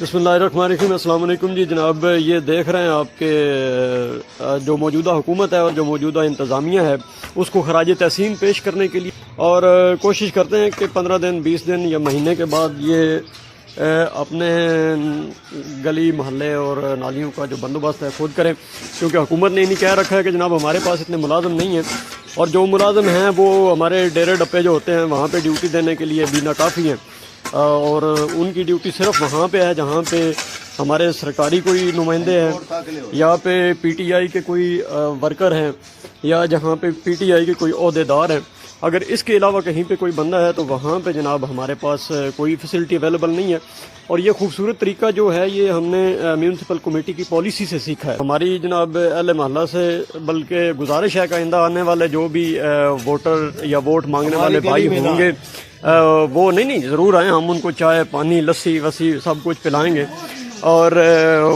बिस्मिल्लाहिर्रहमानिर्रहीम। अस्सलाम वालेकुम जी जनाब, ये देख रहे हैं आपके जो मौजूदा हुकूमत है और जो मौजूदा इंतज़ामिया है उसको खराज तहसीन पेश करने के लिए और कोशिश करते हैं कि 15 दिन 20 दिन या महीने के बाद ये अपने गली मोहल्ले और नालियों का जो बंदोबस्त है खुद करें, क्योंकि हुकूमत ने नहीं कह रखा है कि जनाब हमारे पास इतने मुलाजम नहीं हैं और जो मुलाजम हैं वो हमारे डेरे डप्पे जो होते हैं वहाँ पे ड्यूटी देने के लिए भी नाकाफ़ी हैं और उनकी ड्यूटी सिर्फ वहाँ पे है जहाँ पे हमारे सरकारी कोई नुमाइंदे हैं या पे पीटीआई के कोई वर्कर हैं या जहाँ पे पीटीआई के कोई ओहदेदार हैं। अगर इसके अलावा कहीं पे कोई बंदा है तो वहाँ पे जनाब हमारे पास कोई फैसिलिटी अवेलेबल नहीं है। और ये खूबसूरत तरीका जो है ये हमने म्यूनसिपल कमेटी की पॉलिसी से सीखा है। हमारी जनाब अहले मोहल्ला से बल्कि गुजारिश है कि आइंदा आने वाले जो भी वोटर या वोट मांगने वाले भाई होंगे वो नहीं ज़रूर आएँ, हम उनको चाय पानी लस्सी वस्सी सब कुछ पिलाएंगे और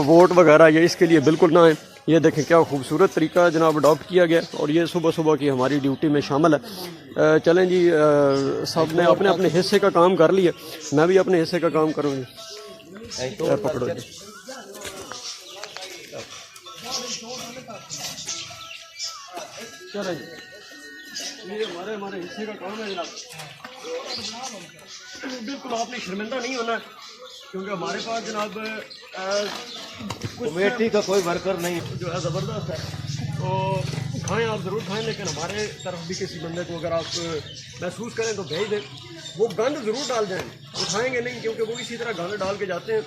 वोट वगैरह ये इसके लिए बिल्कुल ना आए। ये देखें क्या खूबसूरत तरीका जनाब अडॉप्ट किया गया और ये सुबह सुबह की हमारी ड्यूटी में शामिल है। चलें जी, सब ने अपने अपने हिस्से का काम कर लिया, मैं भी अपने हिस्से का काम करूँगी। पकड़ो जी, चलें जी, ये हमारे हिस्से का काम है जनाब। बिल्कुल आपने शर्मिंदा नहीं होना क्योंकि हमारे पास जनाब कमेटी का कोई वर्कर नहीं जो है ज़बरदस्त है, तो खाएं आप ज़रूर खाएं, लेकिन हमारे तरफ भी किसी बंदे को अगर आप महसूस करें तो भेज दें। वो गंद ज़रूर डाल जाएं, उठाएंगे नहीं क्योंकि वो इसी तरह गंद डाल के जाते हैं।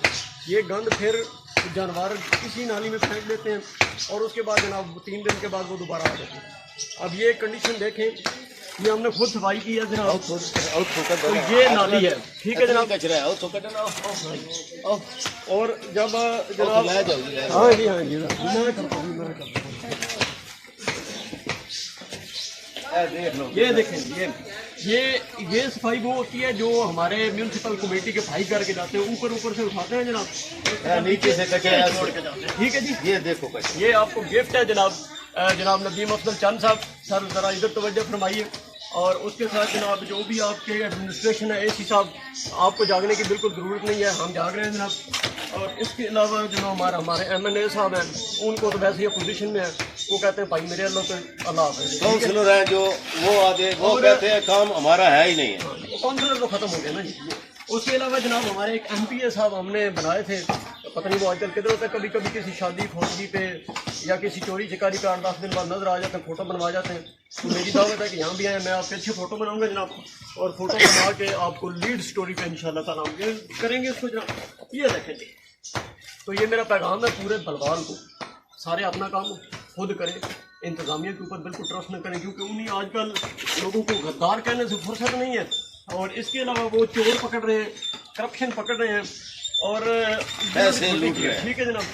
ये गंद फिर जानवर किसी नाली में फेंक देते हैं और उसके बाद जनाब 3 दिन के बाद वो दोबारा आ जाते हैं। अब ये कंडीशन देखें, ये हमने खुद सफाई की है जनाब, तो ये नाली है, ठीक है जनाब। और जब जनाब हाँ जी मैं करता हूँ ये देखें, ये सफाई वो होती है जो हमारे म्यूनसिपल कमेटी के भाई करके जाते हैं, ऊपर से उठाते हैं जनाब, नीचे से कचरा छोड़ के जाते हैं। ठीक है जी, ये देखो ये आपको गिफ्ट है जनाब नदीम अफजल चंद साहब, सर जरा इधर तवज्जो फरमाइए। और उसके साथ जनाब जो भी आपके एडमिनिस्ट्रेशन है एसी साहब, आपको जागने की बिल्कुल ज़रूरत नहीं है, हम जाग रहे हैं जनाब। और इसके अलावा जो हमारे MNA साहब हैं उनको तो वैसे ही पोजीशन में है, वो कहते हैं भाई मेरे अल्लाह तो अल्लाह काउंसलर है जो वो आगे वो कहते हैं काम हमारा है ही नहीं है, काउंसलर तो ख़त्म हो गया ना जी। उसके अलावा जनाब हमारे एक MPA साहब हमने बनाए थे, पता नहीं वो आजकल किधर होता है, कभी कभी किसी शादी खोदगी पे या किसी चोरी चिकारी पे 8-10 दिन बाद नजर आ जाते हैं, फ़ोटो बनवा जाते हैं। तो मेरी दावत है कि यहाँ भी आए, मैं आपके अच्छे फ़ोटो बनाऊंगा जनाब और फ़ोटो बना के आपको लीड स्टोरी पे इंशाल्लाह ताला हम करेंगे उसको जनाब। ये देखें जी, तो ये मेरा पैगाम है पूरे बलवाल को, सारे अपना काम खुद करें, इंतज़ामिया के ऊपर बिल्कुल ट्रस्ट न करें क्योंकि उन्हीं आजकल लोगों को गद्दार कहने से फुर्सत नहीं है। और इसके अलावा वो चोर पकड़ रहे हैं, करप्शन पकड़ रहे हैं और पैसे लूट रहे हैं, ठीक है जनाब।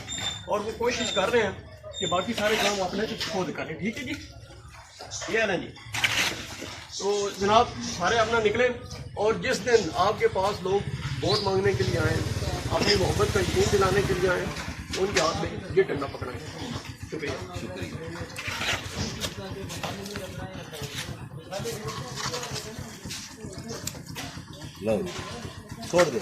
और वो कोशिश कर रहे हैं कि बाकी सारे काम अपने से खुद करें, ठीक है जी, ये है ना जी। तो जनाब सारे अपना निकले और जिस दिन आपके पास लोग वोट मांगने के लिए आए, अपनी मोहब्बत का यकीन दिलाने के लिए आए, उनके हाथ में ये डंडा पकड़ाएं। शुक्रिया। लो छोड़ दे।